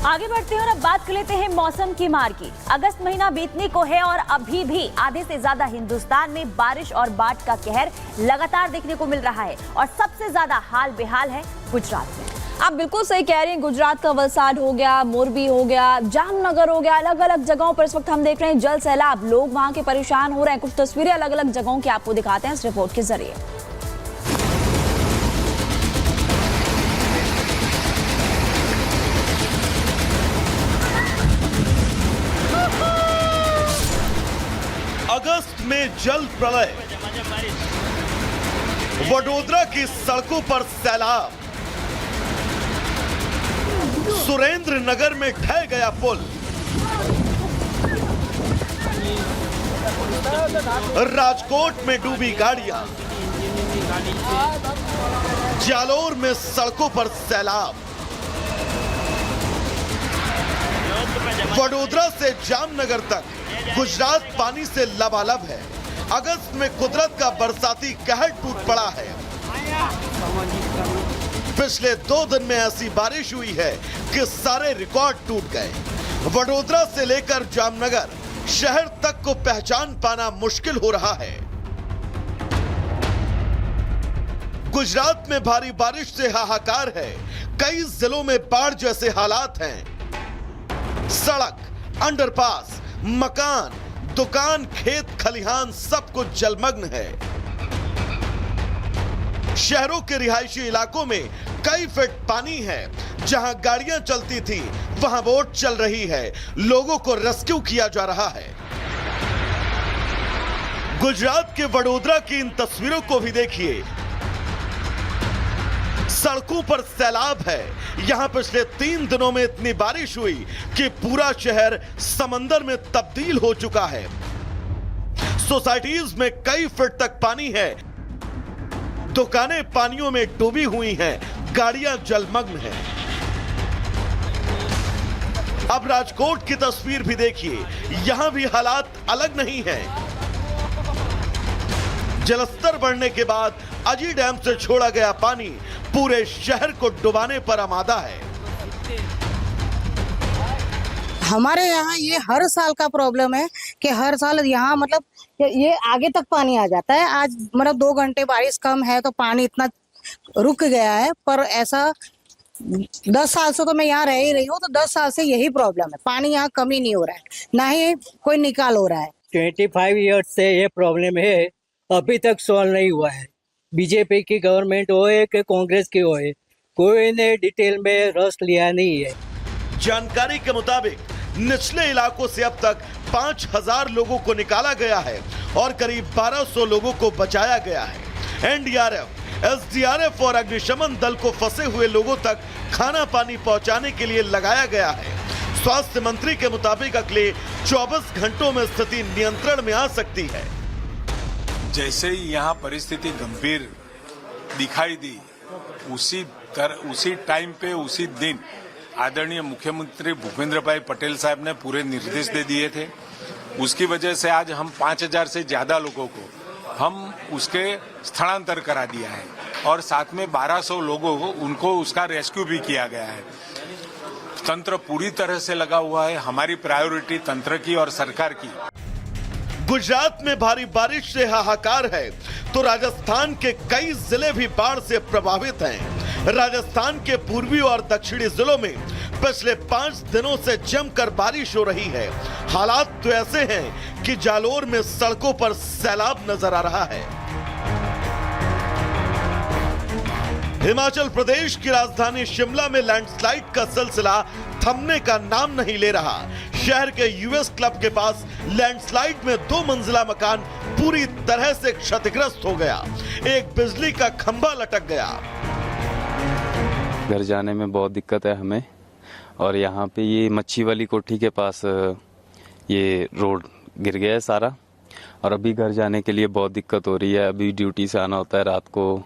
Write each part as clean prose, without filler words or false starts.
आगे बढ़ते हैं और अब बात कर लेते हैं मौसम की मार की। अगस्त महीना बीतने को है और अभी भी आधे से ज्यादा हिंदुस्तान में बारिश और बाढ़ का कहर लगातार देखने को मिल रहा है और सबसे ज्यादा हाल बेहाल है गुजरात में। आप बिल्कुल सही कह रहे हैं। गुजरात का वलसाड हो गया, मोरबी हो गया, जामनगर हो गया, अलग अलग जगहों पर इस वक्त हम देख रहे हैं जल सैलाब। लोग वहां के परेशान हो रहे हैं। कुछ तस्वीरें अलग अलग जगहों की आपको दिखाते हैं इस रिपोर्ट के जरिए। अगस्त में जल प्रलय, वडोदरा की सड़कों पर सैलाब, सुरेंद्र नगर में ढह गया पुल, राजकोट में डूबी गाड़ियां, जालोर में सड़कों पर सैलाब, वडोदरा से जामनगर तक गुजरात पानी से लबालब है। अगस्त में कुदरत का बरसाती कहर टूट पड़ा है। पिछले 2 दिन में ऐसी बारिश हुई है कि सारे रिकॉर्ड टूट गए। वडोदरा से लेकर जामनगर शहर तक को पहचान पाना मुश्किल हो रहा है। गुजरात में भारी बारिश से हाहाकार है। कई जिलों में बाढ़ जैसे हालात हैं। सड़क, अंडरपास, मकान, दुकान, खेत खलिहान सब कुछ जलमग्न है। शहरों के रिहायशी इलाकों में कई फीट पानी है। जहां गाड़ियां चलती थी वहां बोट चल रही है। लोगों को रेस्क्यू किया जा रहा है। गुजरात के वडोदरा की इन तस्वीरों को भी देखिए। सड़कों पर सैलाब है। यहां पिछले 3 दिनों में इतनी बारिश हुई कि पूरा शहर समंदर में तब्दील हो चुका है। सोसाइटीज में कई फीट तक पानी है। दुकानें पानियों में डूबी हुई हैं। गाड़ियां जलमग्न हैं। अब राजकोट की तस्वीर भी देखिए। यहां भी हालात अलग नहीं हैं। जलस्तर बढ़ने के बाद अजी डैम से छोड़ा गया पानी पूरे शहर को डुबाने पर आमादा है। हमारे यहाँ ये हर साल का प्रॉब्लम है कि हर साल यहाँ मतलब ये आगे तक पानी आ जाता है। आज मतलब 2 घंटे बारिश कम है तो पानी इतना रुक गया है। पर ऐसा 10 साल से तो मैं यहाँ रह ही रही हूँ, तो 10 साल से यही प्रॉब्लम है। पानी यहाँ कमी नहीं हो रहा है, ना ही कोई निकाल हो रहा है। 25 ईयर्स से ये प्रॉब्लम है, अभी तक सॉल्व नहीं हुआ है। बीजेपी की गवर्नमेंट हो कि कांग्रेस की हो, कोई ने डिटेल में रस लिया नहीं है। जानकारी के मुताबिक निचले इलाकों से अब तक 5000 लोगों को निकाला गया है और करीब 1200 लोगों को बचाया गया है। एनडीआरएफ, एसडीआरएफ और अग्निशमन दल को फंसे हुए लोगों तक खाना पानी पहुंचाने के लिए लगाया गया है। स्वास्थ्य मंत्री के मुताबिक अगले 24 घंटों में स्थिति नियंत्रण में आ सकती है। जैसे ही यहाँ परिस्थिति गंभीर दिखाई दी, उसी टाइम पे उसी दिन आदरणीय मुख्यमंत्री भूपेंद्र भाई पटेल साहब ने पूरे निर्देश दे दिए थे। उसकी वजह से आज हम 5000 से ज्यादा लोगों को हम उसके स्थलांतर करा दिया है और साथ में 1200 लोगों को उनको उसका रेस्क्यू भी किया गया है। तंत्र पूरी तरह से लगा हुआ है। हमारी प्रायोरिटी तंत्र की और सरकार की। गुजरात में भारी बारिश से हाहाकार है तो राजस्थान के कई जिले भी बाढ़ से प्रभावित हैं। राजस्थान के पूर्वी और दक्षिणी जिलों में पिछले 5 दिनों से जमकर बारिश हो रही है। हालात तो ऐसे हैं कि जालोर में सड़कों पर सैलाब नजर आ रहा है। हिमाचल प्रदेश की राजधानी शिमला में लैंडस्लाइड का सिलसिला थमने का नाम नहीं ले रहा। शहर के यूएस क्लब के पास लैंडस्लाइड में 2 मंजिला मकान पूरी तरह से क्षतिग्रस्त हो गया। एक बिजली का खंभा लटक गया। घर जाने में बहुत दिक्कत है हमें। और यहाँ पे ये मच्छी वाली कोठी के पास ये रोड गिर गया है सारा। और अभी घर जाने के लिए बहुत दिक्कत हो रही है। अभी ड्यूटी से आना होता है रात को,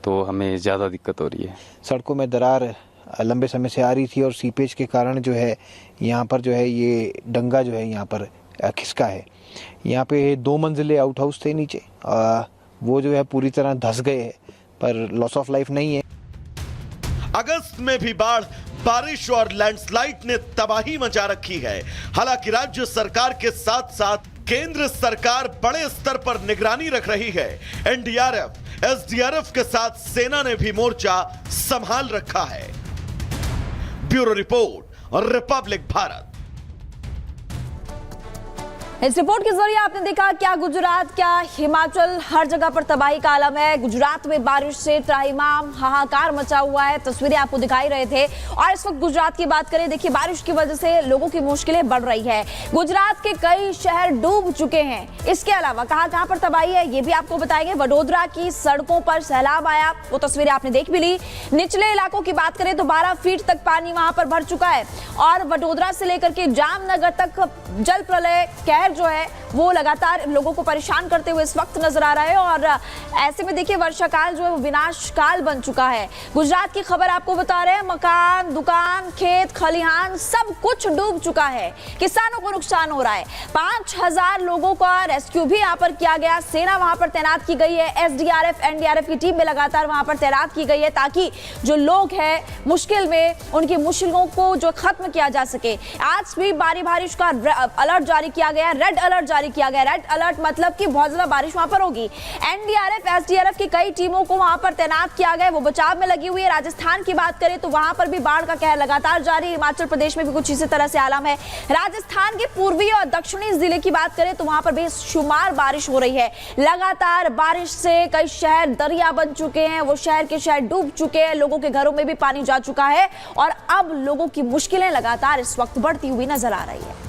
तो हमें ज़्यादा दिक्कत हो रही है। सड़कों में दरार लंबे समय से आ रही थी और सीपेज के कारण जो है यहाँ पर जो है ये डंगा जो है यहाँ पर खिसका है। यहाँ पे 2 मंजिले आउट हाउस थे नीचे, वो जो है पूरी तरह धंस गए हैं, पर लॉस ऑफ लाइफ नहीं है। अगस्त में भी बाढ़ बारिश और लैंडस्लाइड ने तबाही मचा रखी है। हालांकि राज्य सरकार के साथ साथ केंद्र सरकार बड़े स्तर पर निगरानी रख रही है। एनडीआरएफ, एसडीआरएफ के साथ सेना ने भी मोर्चा संभाल रखा है। ब्यूरो रिपोर्ट और रिपब्लिक भारत। इस रिपोर्ट के जरिए आपने देखा क्या गुजरात, क्या हिमाचल, हर जगह पर तबाही का आलम है। गुजरात में बारिश से त्राहिमाम हाहाकार मचा हुआ है, तस्वीरें आपको दिखाई रहे थे। और इस वक्त गुजरात की बात करें, देखिए बारिश की वजह से लोगों की मुश्किलें बढ़ रही है। गुजरात के कई शहर डूब चुके हैं। इसके अलावा कहां पर तबाही है ये भी आपको बताएंगे। वडोदरा की सड़कों पर सैलाब आया, वो तस्वीरें आपने देख भी ली। निचले इलाकों की बात करें तो 12 फीट तक पानी वहां पर भर चुका है और वडोदरा से लेकर के जामनगर तक जल प्रलय कहर जो है वो लगातार लोगों को परेशान करते हुए इस वक्त नजर आ रहा है। और ऐसे में देखिए वर्षा काल जो है वो विनाश काल बन चुका है। गुजरात की खबर आपको बता रहे हैं, मकान, दुकान, खेत, खलिहान सब कुछ डूब चुका है। किसानों को नुकसान हो रहा है। 5000 लोगों का रेस्क्यू भी यहाँ पर किया गया। सेना वहां पर तैनात की गई है। एसडीआरएफ, एनडीआरएफ की टीम में लगातार वहां पर तैनात की गई है ताकि जो लोग हैं मुश्किल में, उनकी मुश्किलों को जो खत्म किया जा सके। आज भी भारी बारिश का अलर्ट जारी किया गया, रेड अलर्ट जारी किया गया। रेड अलर्ट मतलब कि बहुत ज्यादा बारिश वहां पर होगी। एनडीआरएफ, एसडीआरएफ की कई टीमों को वहां पर तैनात किया गया, वो बचाव में लगी हुई है। राजस्थान की बात करें तो वहां पर भी बाढ़ का कहर लगातार जारी। हिमाचल प्रदेश में भी कुछ इसी तरह से आलम है। राजस्थान के पूर्वी और दक्षिणी जिले की बात करें तो वहां पर बेशुमार बारिश हो रही है। लगातार बारिश से कई शहर दरिया बन चुके हैं, वो शहर के शहर डूब चुके हैं, लोगों के घरों में भी पानी जा चुका है और अब लोगों की मुश्किलें लगातार इस वक्त बढ़ती हुई नजर आ रही है।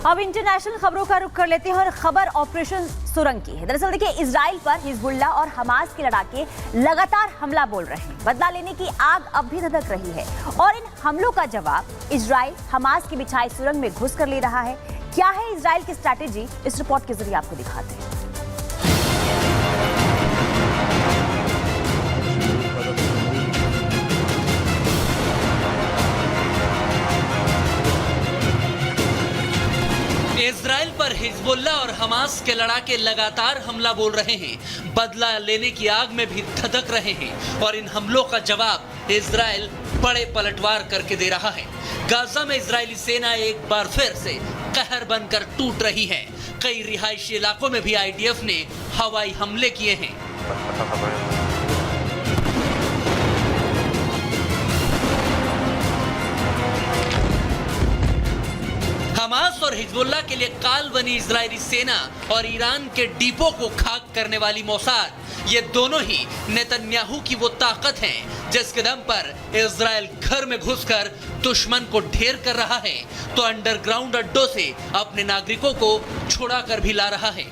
अब इंटरनेशनल खबरों का रुख कर लेते हैं और खबर ऑपरेशन सुरंग की है। दरअसल देखिए इजराइल पर हिजबुल्लाह और हमास के लड़ाके लगातार हमला बोल रहे हैं। बदला लेने की आग अब भी धधक रही है और इन हमलों का जवाब इजराइल हमास की बिछाई सुरंग में घुस कर ले रहा है। क्या है इजराइल की स्ट्रैटेजी, इस रिपोर्ट के जरिए आपको दिखाते हैं। इजराइल पर हिजबुल्लाह और हमास के लड़ाके लगातार हमला बोल रहे हैं, बदला लेने की आग में भी धधक रहे हैं और इन हमलों का जवाब इजराइल बड़े पलटवार करके दे रहा है। गाजा में इजरायली सेना एक बार फिर से कहर बनकर टूट रही है। कई रिहायशी इलाकों में भी आईडीएफ ने हवाई हमले किए हैं। हमास और हिजबुल्लाह के लिए काल बनी इजरायली सेना और ईरान के डिपो को खाक करने वाली मोसाद, ये दोनों ही नेतन्याहू की वो ताकत हैं जिसके दम पर इजराइल घर में घुसकर दुश्मन को ढेर कर रहा है तो अंडरग्राउंड अड्डों से अपने नागरिकों को छुड़ा कर भी ला रहा है।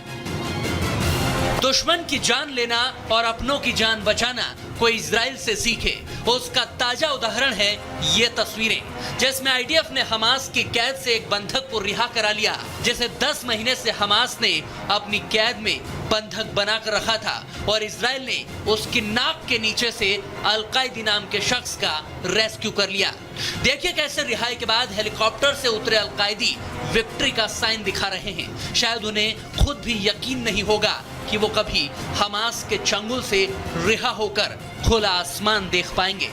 दुश्मन की जान लेना और अपनों की जान बचाना कोई इजराइल से सीखे, उसका ताजा उदाहरण है ये तस्वीरें जिसमें आईडीएफ ने हमास की कैद से एक बंधक को रिहा करा लिया जिसे 10 महीने से हमास ने अपनी कैद में बंधक बनाकर रखा था और इजराइल ने उसकी नाक के नीचे से अल-कायदी नाम के शख्स का रेस्क्यू कर लिया। देखिए कैसे रिहाई के बाद हेलीकॉप्टर से उतरे अल-कायदी विक्ट्री का साइन दिखा रहे हैं। शायद उन्हें खुद भी यकीन नहीं होगा कि वो कभी हमास के चंगुल से रिहा होकर खुला आसमान देख पाएंगे।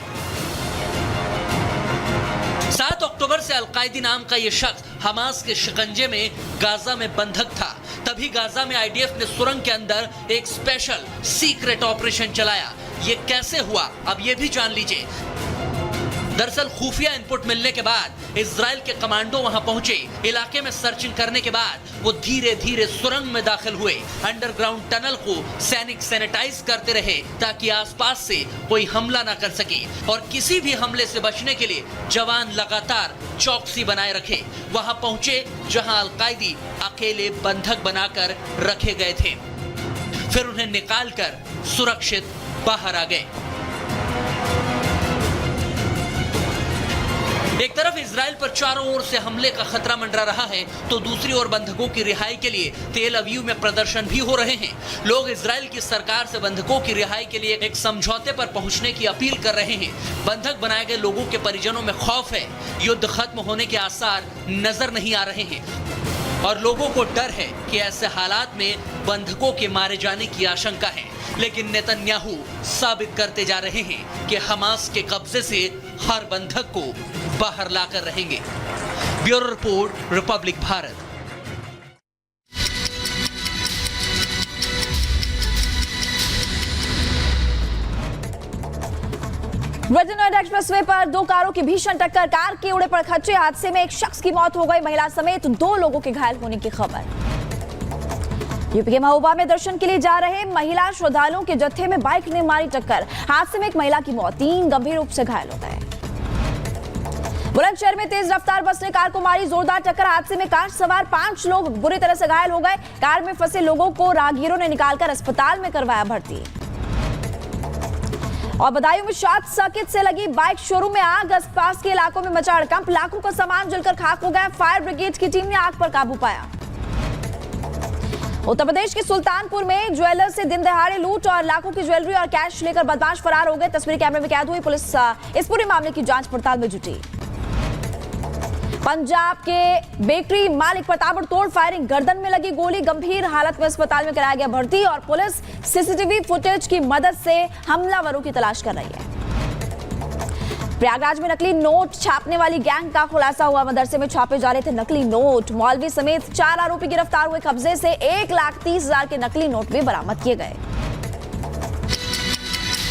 7 अक्टूबर से अल-कायदी नाम का ये शख्स हमास के शिकंजे में गाजा में बंधक था। तभी गाजा में आईडीएफ ने सुरंग के अंदर एक स्पेशल सीक्रेट ऑपरेशन चलाया। ये कैसे हुआ अब ये भी जान लीजिए। दरअसल खुफिया इनपुट मिलने के बाद इजराइल के कमांडो वहां पहुंचे। इलाके में सर्चिंग करने के बाद वो धीरे धीरे सुरंग में दाखिल हुए। अंडरग्राउंड टनल को सैनिक सैनिटाइज करते रहे ताकि आसपास से कोई हमला ना कर सके और किसी भी हमले से बचने के लिए जवान लगातार चौकसी बनाए रखे। वहां पहुंचे जहां अल-कायदी अकेले बंधक बनाकर रखे गए थे, फिर उन्हें निकालकर सुरक्षित बाहर आ गए। एक तरफ इजराइल पर चारों ओर से हमले का खतरा मंडरा रहा है तो दूसरी ओर बंधकों की रिहाई के लिए तेल अवीव में प्रदर्शन भी हो रहे हैं। लोग इजराइल की सरकार से बंधकों की रिहाई के लिए एक समझौते पर पहुंचने की अपील कर रहे हैं। बंधक बनाए गए लोगों के परिजनों में खौफ है, युद्ध खत्म होने के आसार नजर नहीं आ रहे हैं और लोगों को डर है कि ऐसे हालात में बंधकों के मारे जाने की आशंका है, लेकिन नेतन्याहू साबित करते जा रहे हैं कि हमास के कब्जे से हर बंधक को बाहर लाकर रहेंगे। Bureau report, Republic Bharat. Greater Noida expressway पर दो कारों की भीषण टक्कर, कार के उड़े पड़ खच्चे हादसे में एक शख्स की मौत हो गई, महिला समेत 2 लोगों के घायल होने की खबर। यूपी के महोबा में दर्शन के लिए जा रहे महिला श्रद्धालुओं के जत्थे में बाइक ने मारी टक्कर, हादसे में एक महिला की मौत, 3 गंभीर रूप से घायल हो गए। बुलंदशहर में तेज रफ्तार बस ने कार को मारी जोरदार टक्कर, हादसे में कार सवार 5 लोग बुरी तरह से घायल हो गए। कार में फंसे लोगों को राहगीरों ने निकालकर अस्पताल में करवाया भर्ती। और बदायूं में शॉर्ट सर्किट से लगी बाइक शोरूम में आग, आसपास के इलाकों में मचा हड़कंप, लाखों का सामान जलकर खाक हो गया। फायर ब्रिगेड की टीम ने आग पर काबू पाया। उत्तर प्रदेश के सुल्तानपुर में ज्वेलर से दिन दहाड़े लूट और लाखों की ज्वेलरी और कैश लेकर बदमाश फरार हो गए। तस्वीर कैमरे में कैद हुई, पुलिस इस पूरे मामले की जांच पड़ताल में जुटी। पंजाब के बेकरी मालिक पर ताबड़तोड़ फायरिंग, गर्दन में लगी गोली, गंभीर हालत में अस्पताल में कराया गया भर्ती और पुलिस सीसीटीवी फुटेज की मदद से हमलावरों की तलाश कर रही है। प्रयागराज में नकली नोट छापने वाली गैंग का खुलासा हुआ, मदरसे में छापे जा रहे थे नकली नोट, मौलवी समेत 4 आरोपी गिरफ्तार हुए। कब्जे से 1,30,000 के नकली नोट भी बरामद किए गए।